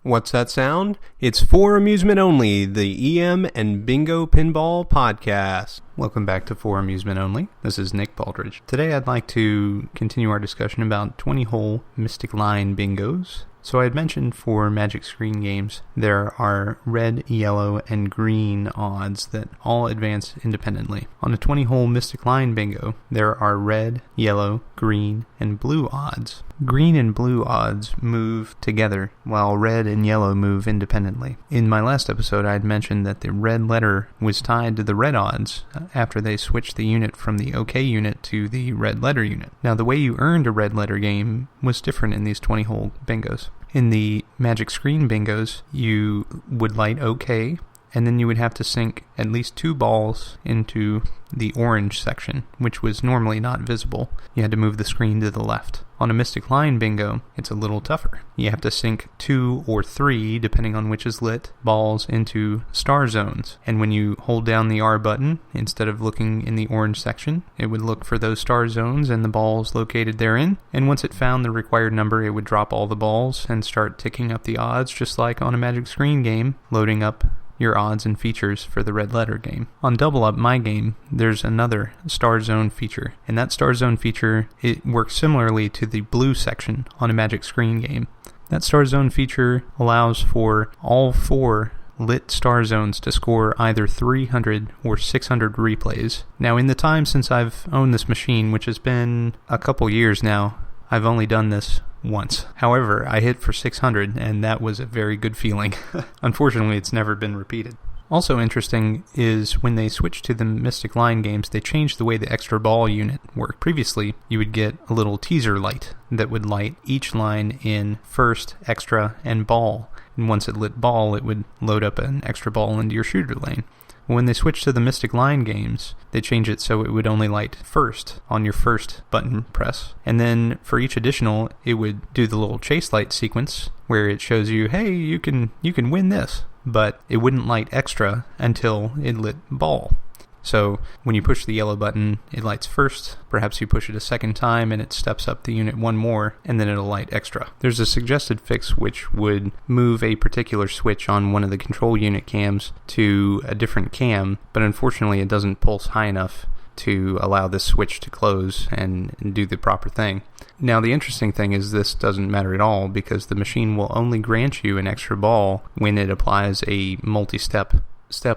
What's that sound? It's For Amusement Only, the EM and Bingo Pinball Podcast. Welcome back to For Amusement Only. This is Nick Baldridge. Today I'd like to continue our discussion about 20-hole Mystic Line bingos. So I had mentioned for Magic Screen games, there are red, yellow, and green odds that all advance independently. On a 20-hole Mystic Line bingo, there are red, yellow, green, and blue odds. Green and blue odds move together, while red and yellow move independently. In my last episode, I had mentioned that the red letter was tied to the red odds after they switched the unit from the OK unit to the red letter unit. Now, the way you earned a red letter game was different in these 20-hole bingos. In the Magic Screen bingos, you would light OK, and then you would have to sink at least 2 balls into the orange section, which was normally not visible. You had to move the screen to the left. On a Mystic Line bingo, it's a little tougher. You have to sink 2 or 3, depending on which is lit, balls into star zones. And when you hold down the R button, instead of looking in the orange section, it would look for those star zones and the balls located therein. And once it found the required number, it would drop all the balls and start ticking up the odds, just like on a Magic Screen game, loading up your odds and features for the red letter game. On Double Up, my game, there's another Star Zone feature, and that Star Zone feature, it works similarly to the blue section on a Magic Screen game. That Star Zone feature allows for all 4 lit star zones to score either 300 or 600 replays. Now, in the time since I've owned this machine, which has been a couple years now, I've only done this once. However, I hit for 600, and that was a very good feeling. Unfortunately, it's never been repeated. Also interesting is when they switched to the Mystic Line games, they changed the way the extra ball unit worked. Previously, you would get a little teaser light that would light each line in first, extra, and ball. And once it lit ball, it would load up an extra ball into your shooter lane. When they switched to the Mystic Line games, they changed it so it would only light first on your first button press. And then for each additional, it would do the little chase light sequence where it shows you, hey, you can win this. But it wouldn't light extra until it lit ball. So when you push the yellow button, it lights first. Perhaps you push it a second time and it steps up the unit one more, and then it'll light extra. There's a suggested fix which would move a particular switch on one of the control unit cams to a different cam, but unfortunately it doesn't pulse high enough to allow this switch to close and do the proper thing. Now, the interesting thing is this doesn't matter at all because the machine will only grant you an extra ball when it applies a multi-step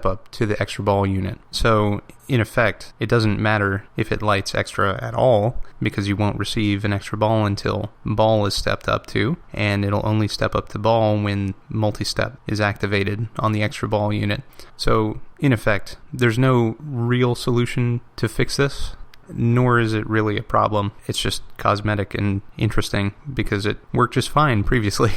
up to the extra ball unit. So, in effect, it doesn't matter if it lights extra at all because you won't receive an extra ball until ball is stepped up to, and it'll only step up to ball when multi-step is activated on the extra ball unit. So, in effect, there's no real solution to fix this, nor is it really a problem. It's just cosmetic and interesting because it worked just fine previously.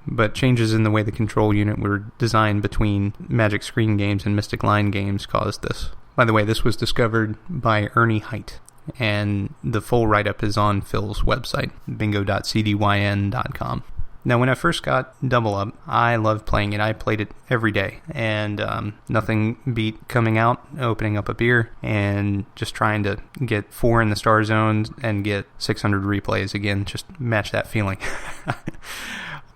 But changes in the way the control unit were designed between Magic Screen games and Mystic Line games caused this. By the way, this was discovered by Ernie Height, and the full write-up is on Phil's website, bingo.cdyn.com. Now, when I first got Double Up, I loved playing it. I played it every day, and nothing beat coming out, opening up a beer, and just trying to get 4 in the star zone and get 600 replays again, just match that feeling.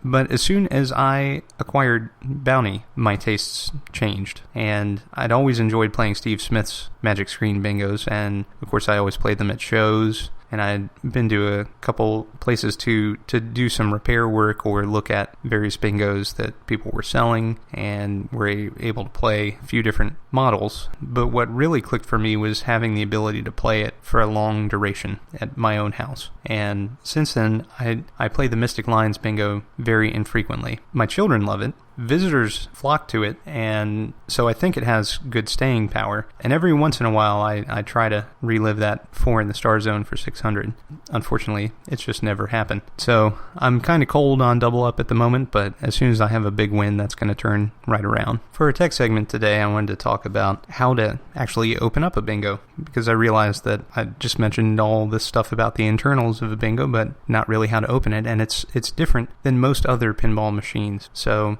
But as soon as I acquired Bounty, my tastes changed, and I'd always enjoyed playing Steve Smith's Magic Screen bingos, and of course I always played them at shows, and I'd been to a couple places to do some repair work or look at various bingos that people were selling, and were able to play a few different models. But what really clicked for me was having the ability to play it for a long duration at my own house. And since then, I play the Mystic Lines bingo very infrequently. My children love it. Visitors flock to it, and so I think it has good staying power. And every once in a while, I try to relive that 4 in the star zone for 600. Unfortunately, it's just never happened. So I'm kind of cold on Double Up at the moment, but as soon as I have a big win, that's going to turn right around. For our tech segment today, I wanted to talk about how to actually open up a bingo, because I realized that I just mentioned all this stuff about the internals of a bingo, but not really how to open it, and it's different than most other pinball machines. So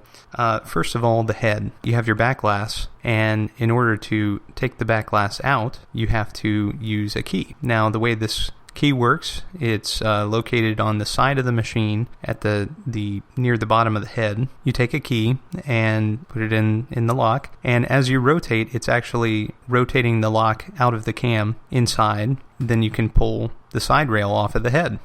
first of all, the head. You have your back glass, and in order to take the back glass out, you have to use a key. Now, the way this key works. It's located on the side of the machine at the near the bottom of the head. You take a key and put it in the lock, and as you rotate, it's actually rotating the lock out of the cam inside. Then you can pull the side rail off of the head.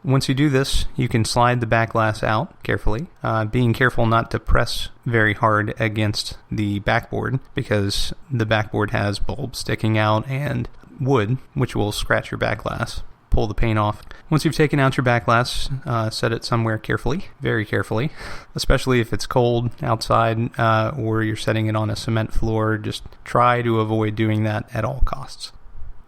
Once you do this, you can slide the back glass out carefully, being careful not to press very hard against the backboard, because the backboard has bulbs sticking out and wood, which will scratch your back glass. Pull the paint off. Once you've taken out your back glass, set it somewhere carefully, very carefully, especially if it's cold outside or you're setting it on a cement floor. Just try to avoid doing that at all costs.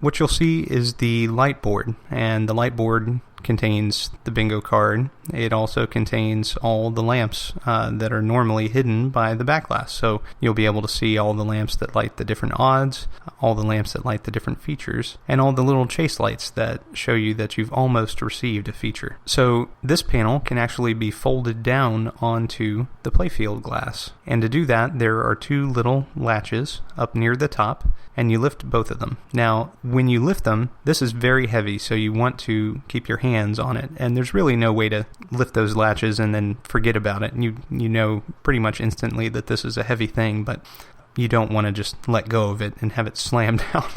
What you'll see is the light board, and the light board contains the bingo card. It also contains all the lamps that are normally hidden by the back glass. So you'll be able to see all the lamps that light the different odds, all the lamps that light the different features, and all the little chase lights that show you that you've almost received a feature. So this panel can actually be folded down onto the playfield glass. And to do that, there are two little latches up near the top, and you lift both of them. Now, when you lift them, this is very heavy, so you want to keep your hands on it, and there's really no way to lift those latches and then forget about it. You know pretty much instantly that this is a heavy thing, but you don't want to just let go of it and have it slam down.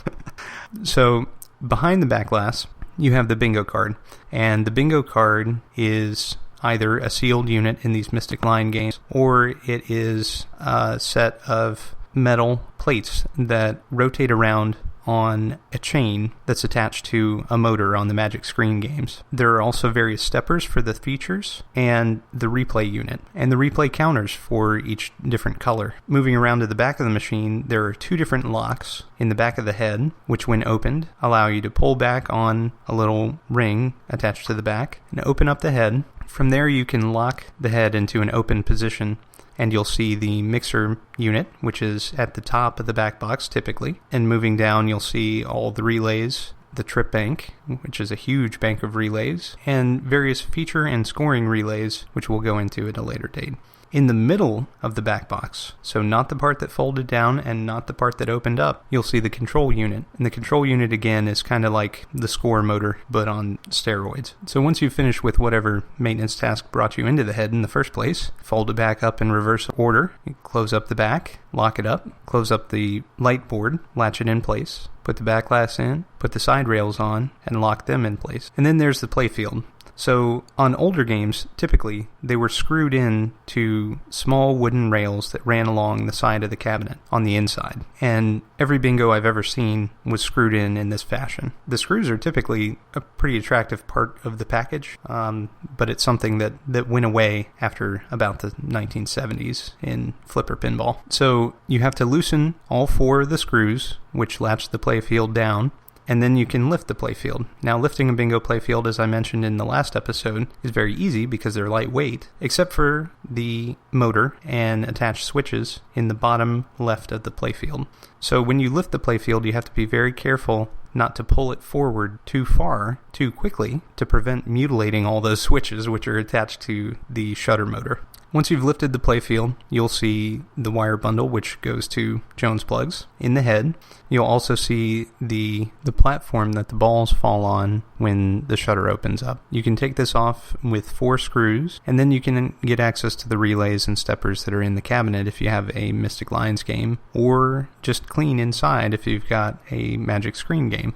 So behind the back glass, you have the bingo card, and the bingo card is either a sealed unit in these Mystic Line games, or it is a set of metal plates that rotate around on a chain that's attached to a motor on the Magic Screen games. There are also various steppers for the features and the replay unit, and the replay counters for each different color. Moving around to the back of the machine, there are two different locks in the back of the head, which when opened, allow you to pull back on a little ring attached to the back and open up the head. From there, you can lock the head into an open position, and you'll see the mixer unit, which is at the top of the back box typically. And moving down, you'll see all the relays, the trip bank, which is a huge bank of relays, and various feature and scoring relays, which we'll go into at a later date. In the middle of the back box, so not the part that folded down and not the part that opened up, you'll see the control unit. And the control unit, again, is kind of like the score motor, but on steroids. So once you've finished with whatever maintenance task brought you into the head in the first place, fold it back up in reverse order, you close up the back, lock it up, close up the light board, latch it in place, put the back glass in, put the side rails on, and lock them in place. And then there's the playfield. So on older games, typically, they were screwed in to small wooden rails that ran along the side of the cabinet on the inside. And every bingo I've ever seen was screwed in this fashion. The screws are typically a pretty attractive part of the package, but it's something that went away after about the 1970s in flipper pinball. So you have to loosen all four of the screws, which latch the playfield down, and then you can lift the playfield. Now, lifting a bingo playfield, as I mentioned in the last episode, is very easy because they're lightweight, except for the motor and attached switches in the bottom left of the playfield. So when you lift the playfield, you have to be very careful not to pull it forward too far, too quickly, to prevent mutilating all those switches which are attached to the shutter motor. Once you've lifted the playfield, you'll see the wire bundle, which goes to Jones plugs in the head. You'll also see the platform that the balls fall on when the shutter opens up. You can take this off with 4 screws, and then you can get access to the relays and steppers that are in the cabinet if you have a Mystic Lines game, or just clean inside if you've got a Magic Screen game.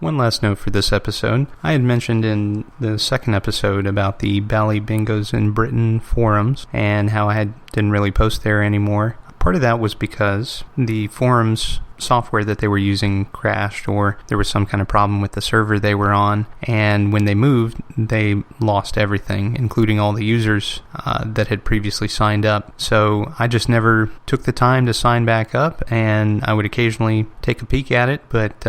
One last note for this episode. I had mentioned in the second episode about the Bally Bingos in Britain forums and how I didn't really post there anymore. Part of that was because the forums software that they were using crashed, or there was some kind of problem with the server they were on, and when they moved, they lost everything, including all the users that had previously signed up. So I just never took the time to sign back up, and I would occasionally take a peek at it, but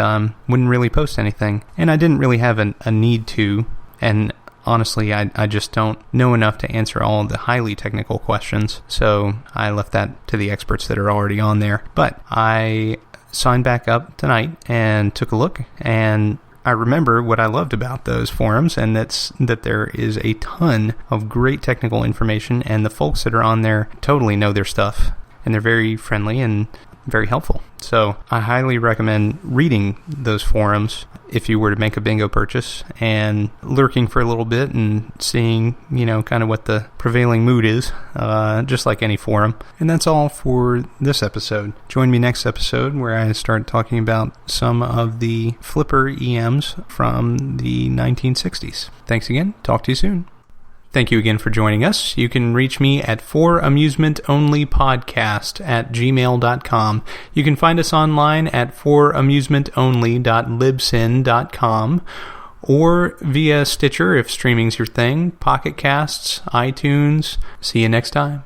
wouldn't really post anything. And I didn't really have a need to, and honestly, I just don't know enough to answer all of the highly technical questions, so I left that to the experts that are already on there. But I signed back up tonight and took a look, and I remember what I loved about those forums, and that's that there is a ton of great technical information, and the folks that are on there totally know their stuff, and they're very friendly, and very helpful. So I highly recommend reading those forums if you were to make a bingo purchase and lurking for a little bit and seeing, kind of what the prevailing mood is, just like any forum. And that's all for this episode. Join me next episode where I start talking about some of the flipper EMs from the 1960s. Thanks again. Talk to you soon. Thank you again for joining us. You can reach me at foramusementonlypodcast@gmail.com. You can find us online at foramusementonly.libsyn.com or via Stitcher if streaming's your thing, Pocket Casts, iTunes. See you next time.